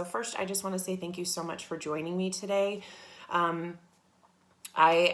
So first, I just want to say thank you so much for joining me today. I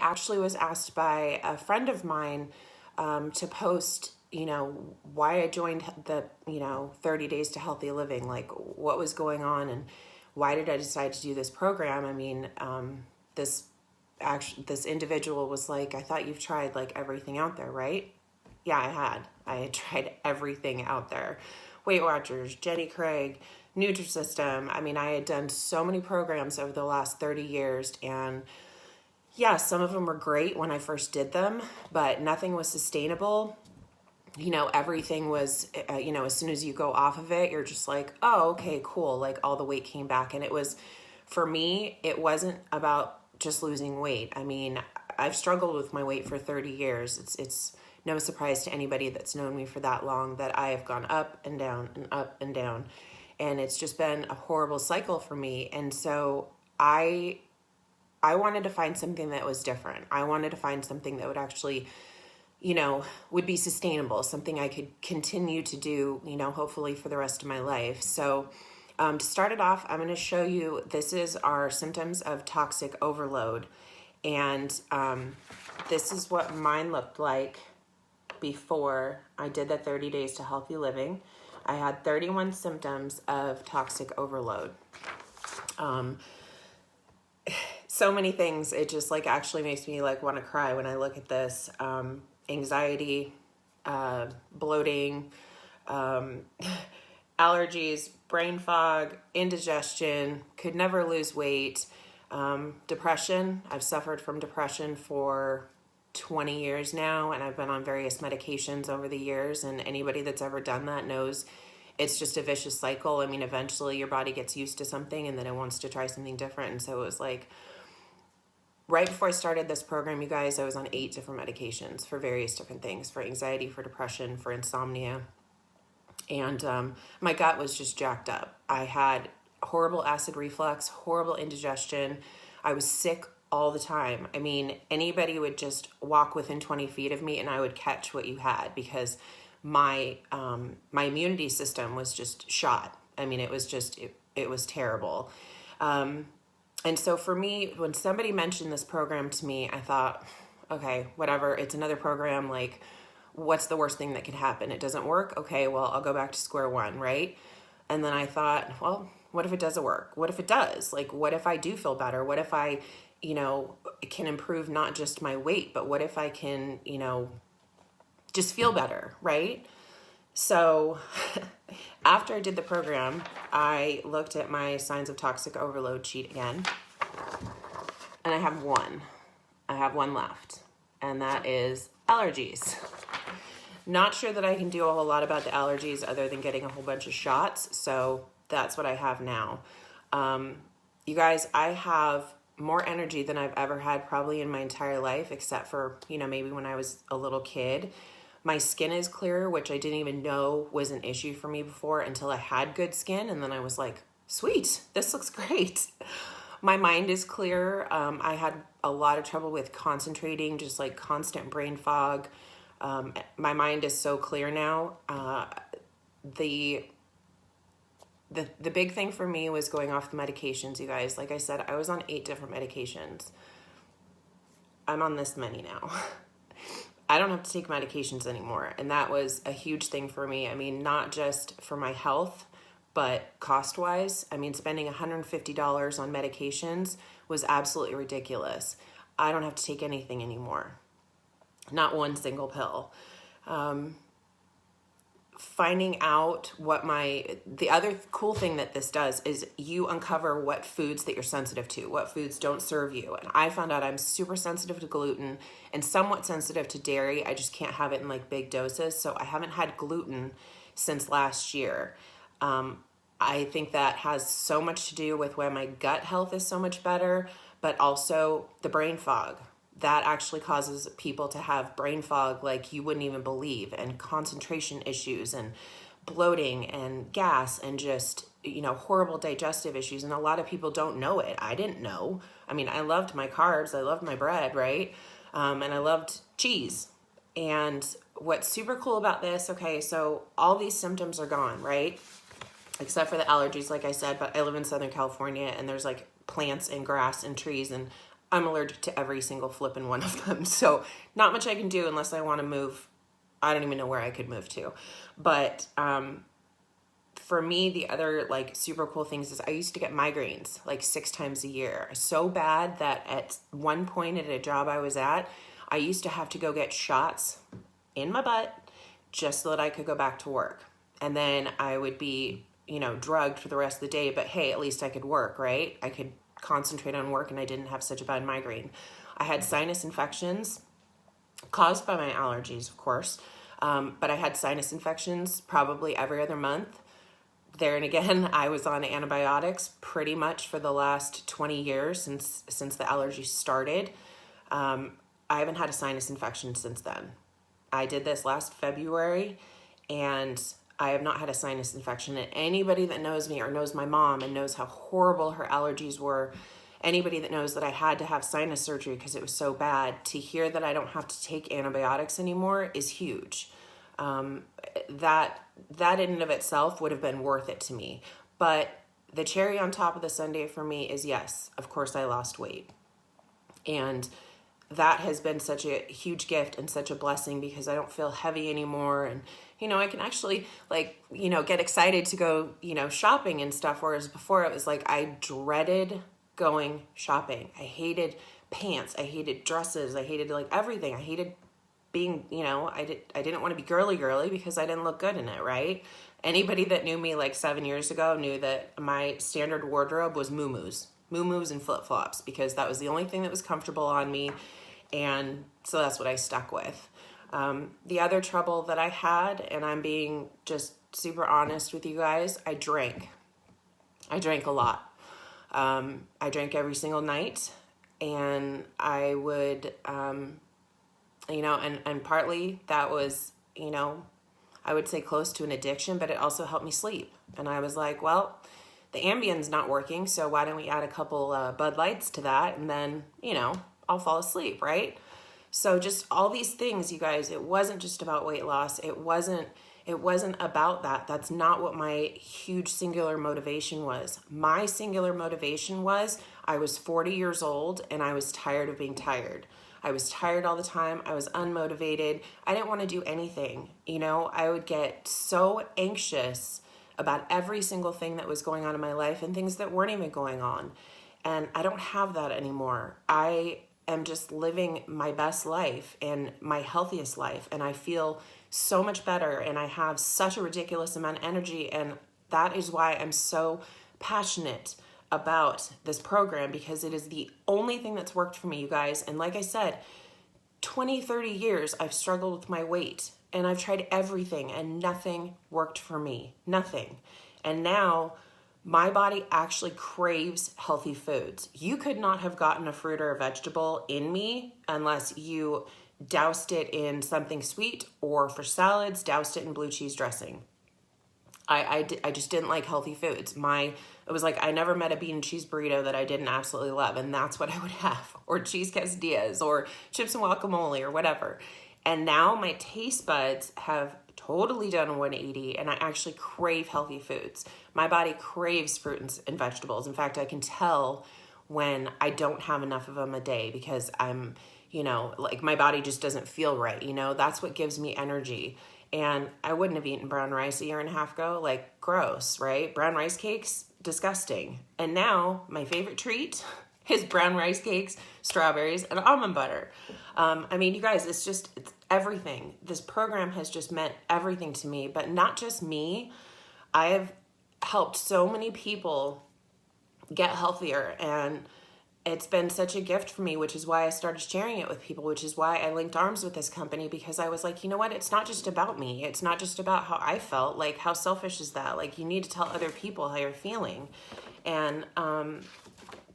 actually was asked by a friend of mine to post, why I joined the, 30 Days to Healthy Living, like what was going on and why did I decide to do this program? I mean, this individual was like, I thought you've tried like everything out there, right? Yeah, I had. I had tried everything out there. Weight Watchers, Jenny Craig, Nutrisystem. I mean, I had done so many programs over the last 30 years, and yeah, some of them were great when I first did them, but nothing was sustainable. Everything was, as soon as you go off of it, you're just like, oh, okay, cool. Like all the weight came back. And it was, for me, it wasn't about just losing weight. I mean, I've struggled with my weight for 30 years. It's no surprise to anybody that's known me for that long that I have gone up and down and up and down. And it's just been a horrible cycle for me. And so I wanted to find something that was different. I wanted to find something that would actually, would be sustainable, something I could continue to do, hopefully for the rest of my life. So to start it off, I'm going to show you, this is our symptoms of toxic overload. And this is what mine looked like before I did the 30 Days to Healthy Living. I had 31 symptoms of toxic overload. So many things. It just like actually makes me like want to cry when I look at this. Anxiety, bloating, allergies, brain fog, indigestion, could never lose weight, depression. I've suffered from depression for 20 years now, and I've been on various medications over the years, and anybody that's ever done that knows it's just a vicious cycle. I mean, eventually your body gets used to something and then it wants to try something different. And so it was like, right before I started this program, you guys, I was on 8 different medications for various different things, for anxiety, for depression, for insomnia. And my gut was just jacked up. I had horrible acid reflux, horrible indigestion. I was sick all the time. I mean, anybody would just walk within 20 feet of me and I would catch what you had because my immunity system was just shot. I mean, it was just, it was terrible. And so for me, when somebody mentioned this program to me, I thought, okay, whatever, it's another program. Like, what's the worst thing that could happen? It doesn't work. Okay, well, I'll go back to square one, right? And then I thought, well, what if it doesn't work? What if it does? Like, what if I do feel better? What if I, can improve not just my weight, but what if I can, just feel better, right? So after I did the program, I looked at my signs of toxic overload sheet again, and I have one. I have one left, and that is allergies. Not sure that I can do a whole lot about the allergies other than getting a whole bunch of shots, so that's what I have now. You guys, I have more energy than I've ever had probably in my entire life, except for, maybe when I was a little kid. My skin is clearer, which I didn't even know was an issue for me before until I had good skin. And then I was like, sweet, this looks great. My mind is clearer. I had a lot of trouble with concentrating, just like constant brain fog. My mind is so clear now. The big thing for me was going off the medications, you guys. Like I said, I was on 8 different medications. I'm on this many now. I don't have to take medications anymore. And that was a huge thing for me. I mean, not just for my health, but cost-wise. I mean, spending $150 on medications was absolutely ridiculous. I don't have to take anything anymore. Not one single pill. Finding out the other cool thing that this does is you uncover what foods that you're sensitive to, what foods don't serve you. And I found out I'm super sensitive to gluten and somewhat sensitive to dairy. I just can't have it in like big doses. So I haven't had gluten since last year. I think that has so much to do with why my gut health is so much better, but also the brain fog. That actually causes people to have brain fog like you wouldn't even believe, and concentration issues and bloating and gas and just, horrible digestive issues. And a lot of people don't know it. I didn't know. I mean, I loved my carbs. I loved my bread, right? And I loved cheese. And what's super cool about this, okay, so all these symptoms are gone, right? except for the allergies, like I said, but I live in Southern California and there's like plants and grass and trees, and I'm allergic to every single flippin' one of them. So not much I can do unless I want to move. I don't even know where I could move to. But for me, the other like super cool things is I used to get migraines like 6 times a year. So bad that at one point at a job I was at, I used to have to go get shots in my butt just so that I could go back to work. And then I would be, drugged for the rest of the day, but hey, at least I could work, right? I could concentrate on work and I didn't have such a bad migraine. I had sinus infections caused by my allergies, of course. But I had sinus infections probably every other month. There and again, I was on antibiotics pretty much for the last 20 years since the allergies started. I haven't had a sinus infection since then. I did this last February, and I have not had a sinus infection. And anybody that knows me or knows my mom and knows how horrible her allergies were, anybody that knows that I had to have sinus surgery because it was so bad, to hear that I don't have to take antibiotics anymore is huge. That in and of itself would have been worth it to me. But the cherry on top of the sundae for me is, yes, of course I lost weight. And that has been such a huge gift and such a blessing because I don't feel heavy anymore. And, I can actually get excited to go, shopping and stuff. Whereas before it was like, I dreaded going shopping. I hated pants. I hated dresses. I hated everything. I hated being, I didn't want to be girly because I didn't look good in it, right? Anybody that knew me 7 years ago knew that my standard wardrobe was muumuus and flip-flops because that was the only thing that was comfortable on me. And so that's what I stuck with. The other trouble that I had, and I'm being just super honest with you guys, I drank a lot. I drank every single night, and I would, and partly that was, I would say close to an addiction, but it also helped me sleep. And I was like, well, the Ambien's not working, so why don't we add a couple Bud Lights to that, and then, I'll fall asleep, right? So just all these things, you guys, it wasn't just about weight loss. It wasn't about that. That's not what my huge singular motivation was. My singular motivation was I was 40 years old and I was tired of being tired. I was tired all the time. I was unmotivated. I didn't want to do anything. I would get so anxious about every single thing that was going on in my life and things that weren't even going on. And I don't have that anymore. I am just living my best life and my healthiest life. And I feel so much better. And I have such a ridiculous amount of energy. And that is why I'm so passionate about this program, because it is the only thing that's worked for me, you guys. And like I said, 20, 30 years, I've struggled with my weight and I've tried everything and nothing worked for me. Nothing. And now my body actually craves healthy foods. You could not have gotten a fruit or a vegetable in me unless you doused it in something sweet, or for salads, doused it in blue cheese dressing. I just didn't like healthy foods. It was like I never met a bean and cheese burrito that I didn't absolutely love, and that's what I would have, or cheese quesadillas, or chips and guacamole, or whatever. And now my taste buds have totally done a 180, and I actually crave healthy foods. My body craves fruit and vegetables. In fact, I can tell when I don't have enough of them a day because I'm, my body just doesn't feel right. That's what gives me energy. And I wouldn't have eaten brown rice a year and a half ago. Gross, right? Brown rice cakes, disgusting. And now my favorite treat is brown rice cakes, strawberries, and almond butter. You guys, it's everything. This program has just meant everything to me, but not just me. I have helped so many people get healthier, and it's been such a gift for me, which is why I started sharing it with people, which is why I linked arms with this company, because I was like, you know what? It's not just about me. It's not just about how I felt. How selfish is that? You need to tell other people how you're feeling. And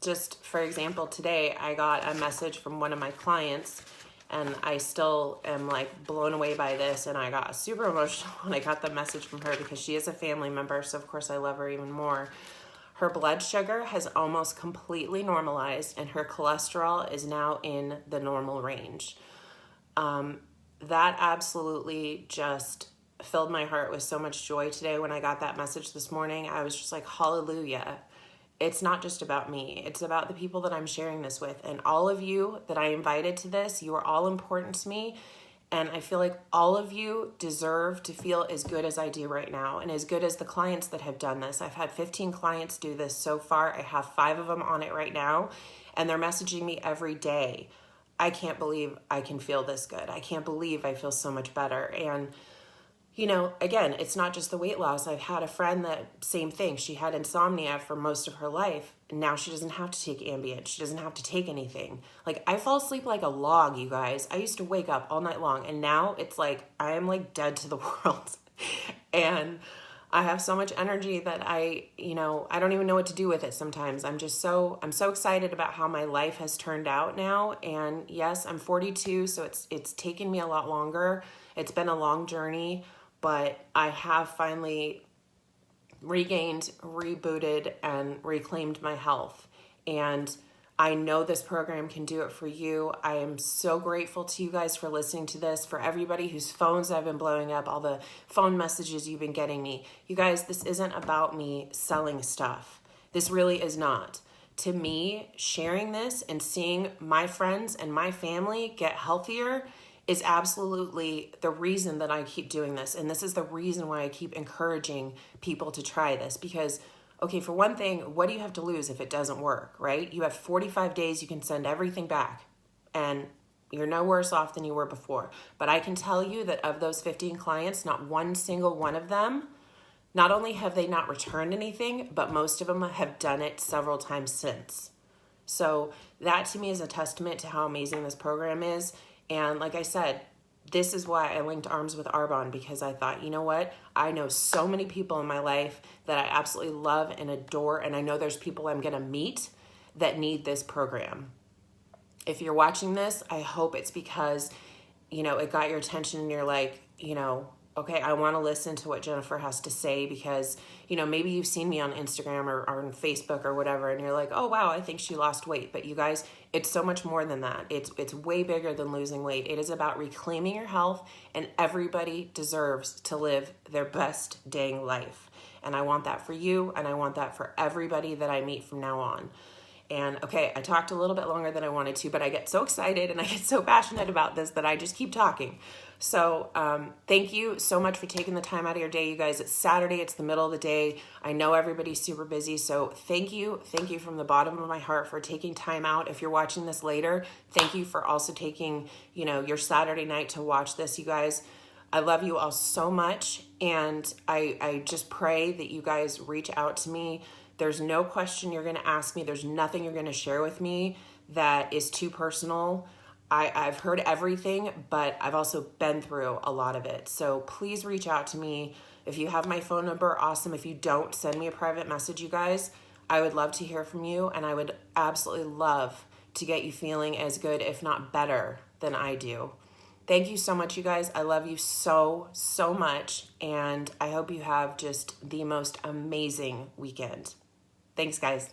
just for example, today I got a message from one of my clients, and I still am blown away by this. And I got super emotional when I got the message from her because she is a family member. So of course I love her even more. Her blood sugar has almost completely normalized, and her cholesterol is now in the normal range. That absolutely just filled my heart with so much joy today when I got that message this morning. I was just like, hallelujah. It's not just about me. It's about the people that I'm sharing this with. And all of you that I invited to this, you are all important to me. And I feel like all of you deserve to feel as good as I do right now, and as good as the clients that have done this. I've had 15 clients do this so far. I have 5 of them on it right now, and they're messaging me every day. I can't believe I can feel this good. I can't believe I feel so much better. And you know, again, it's not just the weight loss. I've had a friend that same thing. She had insomnia for most of her life. And now she doesn't have to take Ambien. She doesn't have to take anything. Like, I fall asleep like a log, you guys. I used to wake up all night long. And now it's like, I am like dead to the world. And I have so much energy that I don't even know what to do with it sometimes. I'm so excited about how my life has turned out now. And yes, I'm 42, so it's taken me a lot longer. It's been a long journey. But I have finally regained, rebooted, and reclaimed my health. And I know this program can do it for you. I am so grateful to you guys for listening to this, for everybody whose phones I've been blowing up, all the phone messages you've been getting me. You guys, this isn't about me selling stuff. This really is not. To me, sharing this and seeing my friends and my family get healthier is absolutely the reason that I keep doing this. And this is the reason why I keep encouraging people to try this. Because, okay, for one thing, what do you have to lose if it doesn't work, right? You have 45 days, you can send everything back. And you're no worse off than you were before. But I can tell you that of those 15 clients, not one single one of them, not only have they not returned anything, but most of them have done it several times since. So that to me is a testament to how amazing this program is. And like I said, this is why I linked arms with Arbonne, because I thought, you know what? I know so many people in my life that I absolutely love and adore, and I know there's people I'm going to meet that need this program. If you're watching this, I hope it's because, it got your attention and you're like, okay, I want to listen to what Jennifer has to say, because, maybe you've seen me on Instagram or on Facebook or whatever, and you're like, oh, wow, I think she lost weight. But you guys, it's so much more than that. It's way bigger than losing weight. It is about reclaiming your health, and everybody deserves to live their best dang life. And I want that for you, and I want that for everybody that I meet from now on. And okay, I talked a little bit longer than I wanted to, but I get so excited and I get so passionate about this that I just keep talking. So thank you so much for taking the time out of your day, you guys. It's Saturday, it's the middle of the day. I know everybody's super busy, so thank you from the bottom of my heart for taking time out. If you're watching this later, thank you for also taking, your Saturday night to watch this, you guys. I love you all so much, and I just pray that you guys reach out to me. There's no question you're going to ask me. There's nothing you're going to share with me that is too personal. I've heard everything, but I've also been through a lot of it. So please reach out to me. If you have my phone number, awesome. If you don't, send me a private message, you guys. I would love to hear from you, and I would absolutely love to get you feeling as good, if not better, than I do. Thank you so much, you guys. I love you so, so much, and I hope you have just the most amazing weekend. Thanks, guys.